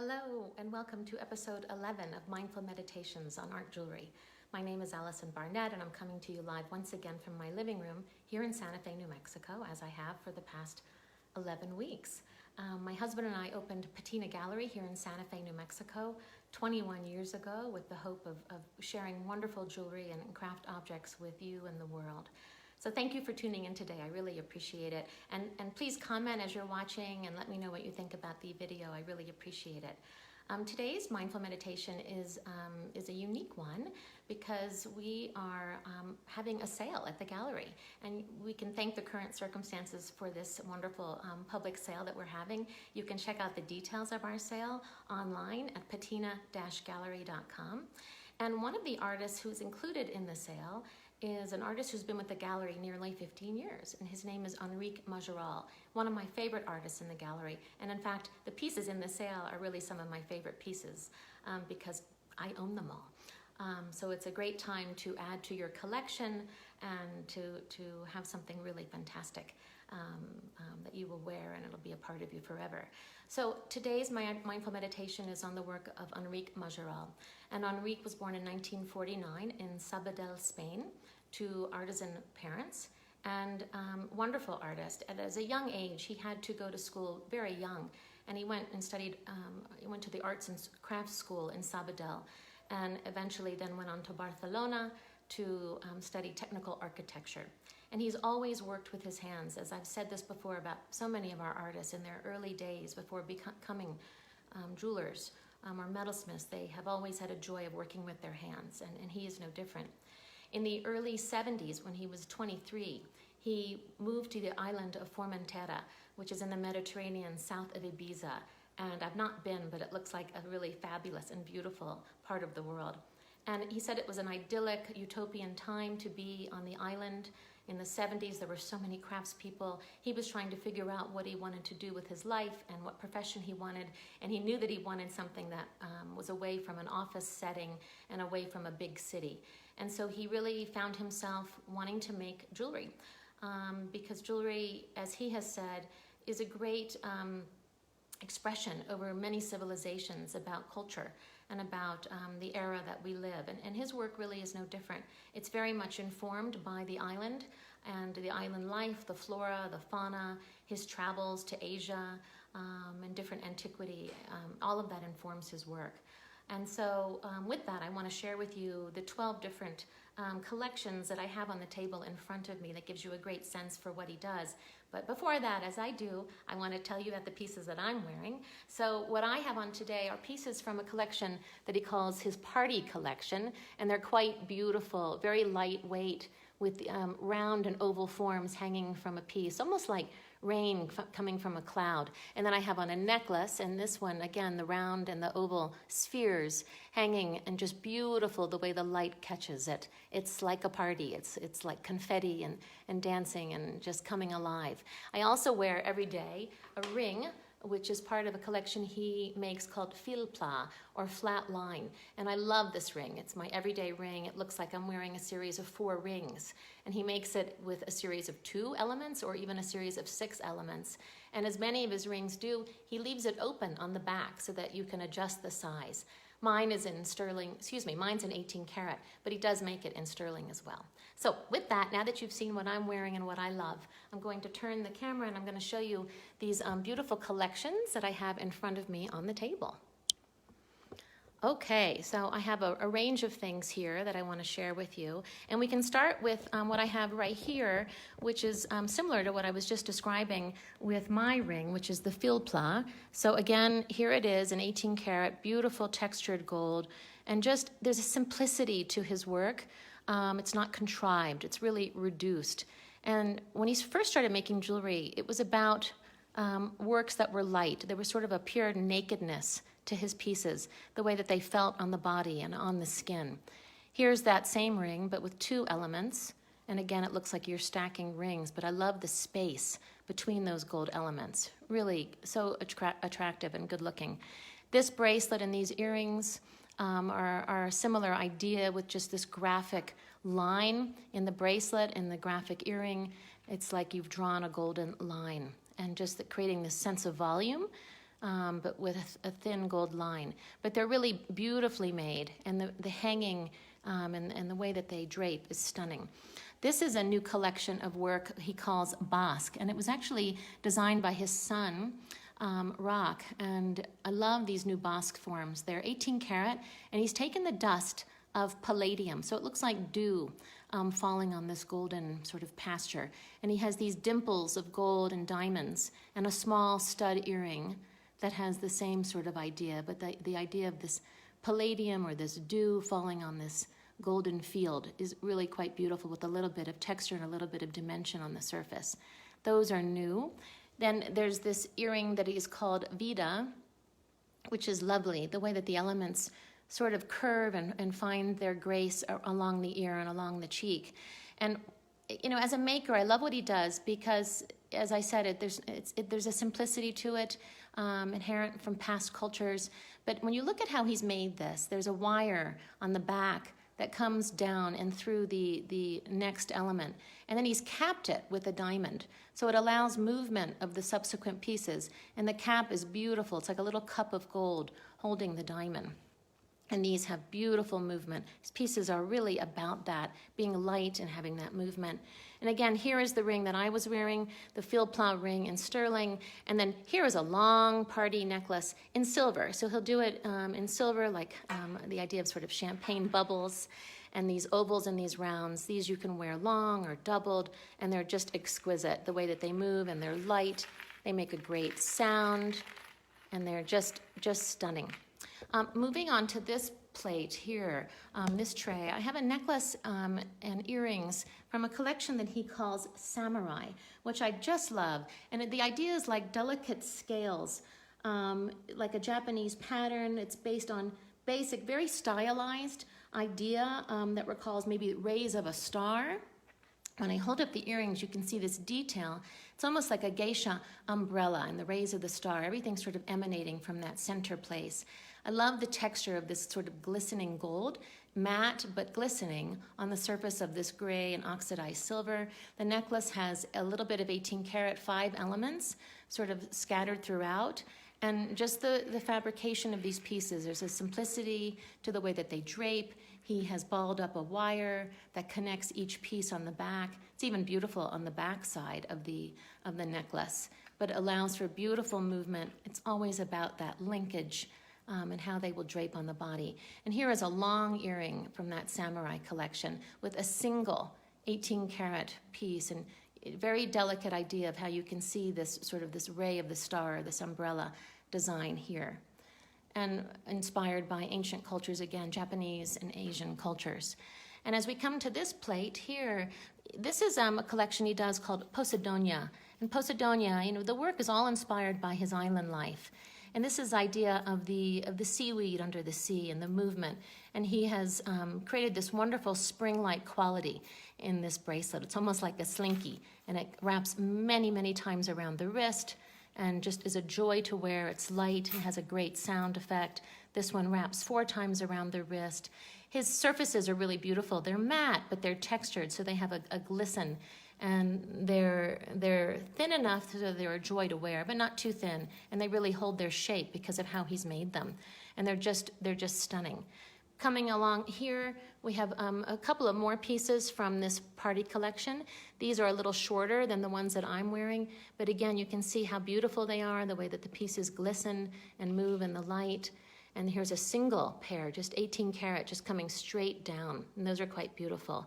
Hello and welcome to episode 11 of Mindful Meditations on Art Jewelry. My name is Allison Barnett and I'm coming to you live once again from my living room here in Santa Fe, New Mexico, as I have for the past 11 weeks. My husband and I opened Patina Gallery here in Santa Fe, New Mexico 21 years ago with the hope of sharing wonderful jewelry and craft objects with you and the world. So thank you for tuning in today. I really appreciate it. And please comment as you're watching and let me know what you think about the video. I really appreciate it. Today's mindful meditation is a unique one because we are having a sale at the gallery. And we can thank the current circumstances for this wonderful public sale that we're having. You can check out the details of our sale online at patina-gallery.com. And one of the artists who's included in the sale is an artist who's been with the gallery nearly 15 years, and his name is Enric Majoral, one of my favorite artists in the gallery. And in fact, the pieces in the sale are really some of my favorite pieces because I own them all. So it's a great time to add to your collection and to have something really fantastic that you will wear, and it'll be a part of you forever. So today's mindful meditation is on the work of Enric Majoral. And Enric was born in 1949 in Sabadell, Spain, to artisan parents and wonderful artist. And as a young age, he had to go to school very young, and he went and studied, he went to the arts and crafts school in Sabadell, and eventually then went on to Barcelona to study technical architecture. And he's always worked with his hands. As I've said this before about so many of our artists in their early days before becoming jewelers or metalsmiths, they have always had a joy of working with their hands, and he is no different. In the early 70s, when he was 23, he moved to the island of Formentera, which is in the Mediterranean south of Ibiza. And I've not been, but it looks like a really fabulous and beautiful part of the world. And he said it was an idyllic, utopian time to be on the island. In the 70s, there were so many craftspeople. He was trying to figure out what he wanted to do with his life and what profession he wanted. And he knew that he wanted something that was away from an office setting and away from a big city. And so he really found himself wanting to make jewelry because jewelry, as he has said, is a great expression over many civilizations about culture and about the era that we live. And his work really is no different. It's very much informed by the island and the island life, the flora, the fauna, his travels to Asia and different antiquity. All of that informs his work. And so with that, I want to share with you the 12 different collections that I have on the table in front of me that gives you a great sense for what he does. But before that, as I do, I want to tell you about the pieces that I'm wearing. So what I have on today are pieces from a collection that he calls his party collection, and they're quite beautiful, very lightweight, with round and oval forms hanging from a piece, almost like rain coming from a cloud. And then I have on a necklace, and this one, again, the round and the oval spheres hanging, and just beautiful the way the light catches it. It's like a party. It's like confetti and dancing and just coming alive. I also wear every day a ring, which is part of a collection he makes called fil plat, or flat line. And I love this ring. It's my everyday ring. It looks like I'm wearing a series of 4 rings. And he makes it with a series of 2 elements or even a series of 6 elements. And as many of his rings do, he leaves it open on the back so that you can adjust the size. Mine is in sterling, mine's in 18 karat, but he does make it in sterling as well. So with that, now that you've seen what I'm wearing and what I love, I'm going to turn the camera and I'm going to show you these beautiful collections that I have in front of me on the table. Okay, so I have a range of things here that I want to share with you. And we can start with what I have right here, which is similar to what I was just describing with my ring, which is the fil plat. So again, here it is, an 18 karat, beautiful textured gold. And just, there's a simplicity to his work. It's not contrived, it's really reduced. And when he first started making jewelry, it was about works that were light. There was sort of a pure nakedness to his pieces, the way that they felt on the body and on the skin. Here's that same ring, but with 2 elements. And again, it looks like you're stacking rings, but I love the space between those gold elements. Really so attractive and good looking. This bracelet and these earrings are a similar idea with just this graphic line in the bracelet and the graphic earring. It's like you've drawn a golden line and just creating this sense of volume but with a thin gold line. But they're really beautifully made, and the hanging and the way that they drape is stunning. This is a new collection of work he calls Bosque, and it was actually designed by his son, Rock, and I love these new Bosque forms. They're 18 karat, and he's taken the dust of palladium, so it looks like dew falling on this golden sort of pasture. And he has these dimples of gold and diamonds and a small stud earring that has the same sort of idea, but the idea of this palladium or this dew falling on this golden field is really quite beautiful, with a little bit of texture and a little bit of dimension on the surface. Those are new. Then there's this earring that is called Vida, which is lovely, the way that the elements sort of curve and find their grace along the ear and along the cheek. And, you know, as a maker, I love what he does because, as I said, there's a simplicity to it, inherent from past cultures. But when you look at how he's made this, there's a wire on the back that comes down and through the next element. And then he's capped it with a diamond. So it allows movement of the subsequent pieces. And the cap is beautiful. It's like a little cup of gold holding the diamond. And these have beautiful movement. These pieces are really about that, being light and having that movement. And again, here is the ring that I was wearing, the field plow ring in sterling. And then here is a long party necklace in silver. So he'll do it in silver, like the idea of sort of champagne bubbles. And these ovals and these rounds, these you can wear long or doubled, and they're just exquisite, the way that they move, and they're light. They make a great sound, and they're just stunning. Moving on to this plate here, this tray, I have a necklace and earrings from a collection that he calls Samurai, which I just love. And the idea is like delicate scales, like a Japanese pattern. It's based on basic, very stylized idea that recalls maybe rays of a star. When I hold up the earrings, you can see this detail. It's almost like a geisha umbrella and the rays of the star, everything sort of emanating from that center place. I love the texture of this sort of glistening gold, matte but glistening on the surface of this gray and oxidized silver. The necklace has a little bit of 18 karat 5 elements sort of scattered throughout. And just the fabrication of these pieces, there's a simplicity to the way that they drape. He has balled up a wire that connects each piece on the back. It's even beautiful on the back side of the necklace, but allows for beautiful movement. It's always about that linkage and how they will drape on the body. And here is a long earring from that Samurai collection with a single 18 karat piece, and very delicate idea of how you can see this sort of this ray of the star, this umbrella design here. And inspired by ancient cultures, again, Japanese and Asian cultures. And as we come to this plate here, this is a collection he does called Posidonia. And Posidonia, you know, the work is all inspired by his island life. And this is idea of the seaweed under the sea and the movement. And he has created this wonderful spring-like quality in this bracelet. It's almost like a slinky, and it wraps many, many times around the wrist and just is a joy to wear. It's light and has a great sound effect. This one wraps 4 times around the wrist. His surfaces are really beautiful. They're matte, but they're textured, so they have a glisten. And they're thin enough so they're a joy to wear, but not too thin. And they really hold their shape because of how he's made them. And they're just stunning. Coming along here, we have a couple of more pieces from this party collection. These are a little shorter than the ones that I'm wearing, but again, you can see how beautiful they are, the way that the pieces glisten and move in the light. And here's a single pair, just 18 karat, just coming straight down. And those are quite beautiful.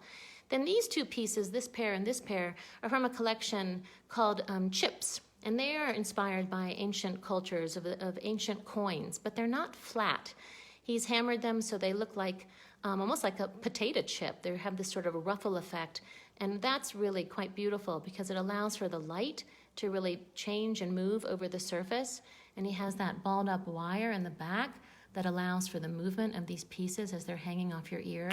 Then these 2 pieces, this pair and this pair, are from a collection called Chips. And they are inspired by ancient cultures of ancient coins, but they're not flat. He's hammered them so they look like almost like a potato chip. They have this sort of a ruffle effect. And that's really quite beautiful because it allows for the light to really change and move over the surface. And he has that balled up wire in the back that allows for the movement of these pieces as they're hanging off your ear.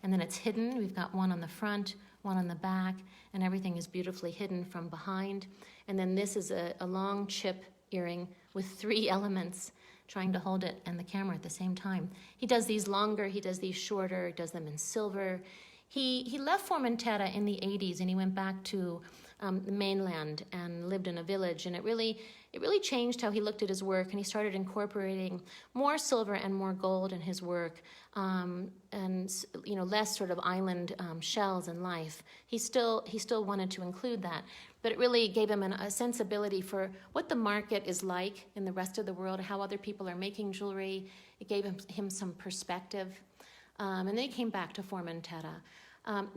And then it's hidden. We've got one on the front, one on the back, and everything is beautifully hidden from behind. And then this is a long chip earring with 3 elements, trying to hold it and the camera at the same time. He does these longer, he does these shorter, he does them in silver. He left Formentera in the 80s and he went back to the mainland and lived in a village, and it really changed how he looked at his work, and he started incorporating more silver and more gold in his work, and less sort of island shells and life. He still wanted to include that, but it really gave him a sensibility for what the market is like in the rest of the world, how other people are making jewelry. It gave him some perspective, and then he came back to Formentera.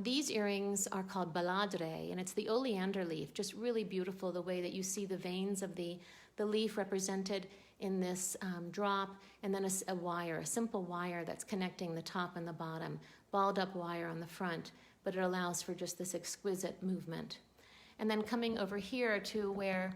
These earrings are called baladre, and it's the oleander leaf, just really beautiful the way that you see the veins of the leaf represented in this drop, and then a wire, a simple wire that's connecting the top and the bottom, balled up wire on the front, but it allows for just this exquisite movement. And then coming over here to where,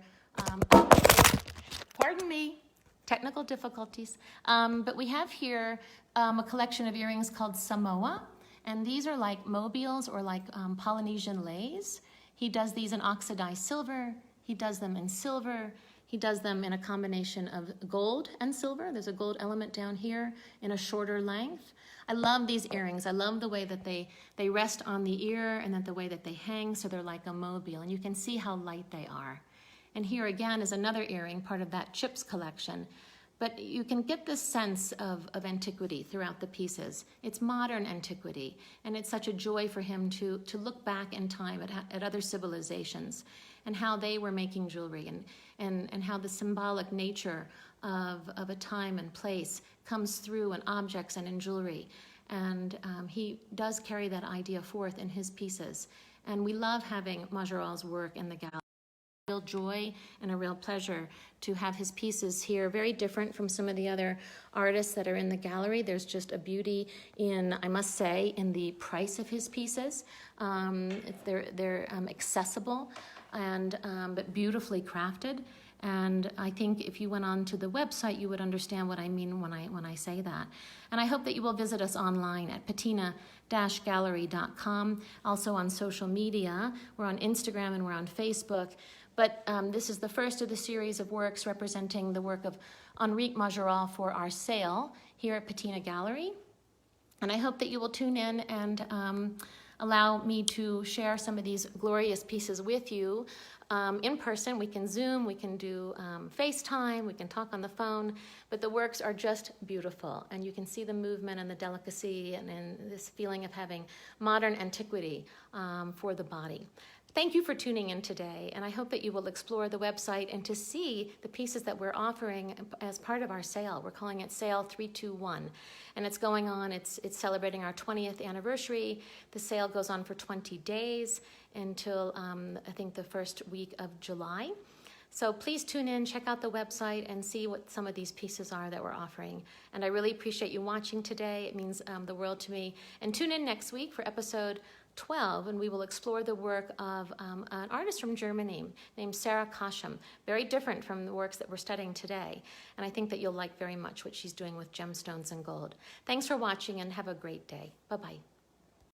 pardon me, technical difficulties, but we have here a collection of earrings called Samoa. And these are like mobiles or like Polynesian leis. He does these in oxidized silver. He does them in silver. He does them in a combination of gold and silver. There's a gold element down here in a shorter length. I love these earrings. I love the way that they rest on the ear and then the way that they hang, so they're like a mobile. And you can see how light they are. And here again is another earring, part of that Chips collection. But you can get this sense of antiquity throughout the pieces. It's modern antiquity, and it's such a joy for him to look back in time at other civilizations and how they were making jewelry, and how the symbolic nature of a time and place comes through in objects and in jewelry. And he does carry that idea forth in his pieces. And we love having Majoral's work in the gallery. Real joy and a real pleasure to have his pieces here, very different from some of the other artists that are in the gallery. There's just a beauty in, I must say, in the price of his pieces. They're accessible and but beautifully crafted. And I think if you went on to the website, you would understand what I mean when I say that. And I hope that you will visit us online at patina-gallery.com, also on social media. We're on Instagram and we're on Facebook. But this is the first of the series of works representing the work of Enric Majoral for our sale here at Patina Gallery. And I hope that you will tune in and allow me to share some of these glorious pieces with you in person. We can Zoom, we can do FaceTime, we can talk on the phone, but the works are just beautiful. And you can see the movement and the delicacy and this feeling of having modern antiquity for the body. Thank you for tuning in today, and I hope that you will explore the website and to see the pieces that we're offering as part of our sale. We're calling it Sale 321, and it's going on. It's celebrating our 20th anniversary. The sale goes on for 20 days until I think the first week of July. So please tune in, check out the website, and see what some of these pieces are that we're offering. And I really appreciate you watching today. It means the world to me. And tune in next week for episode 12, and we will explore the work of an artist from Germany named Sarah Kosham, very different from the works that we're studying today. And I think that you'll like very much what she's doing with gemstones and gold. Thanks for watching, and have a great day. Bye-bye.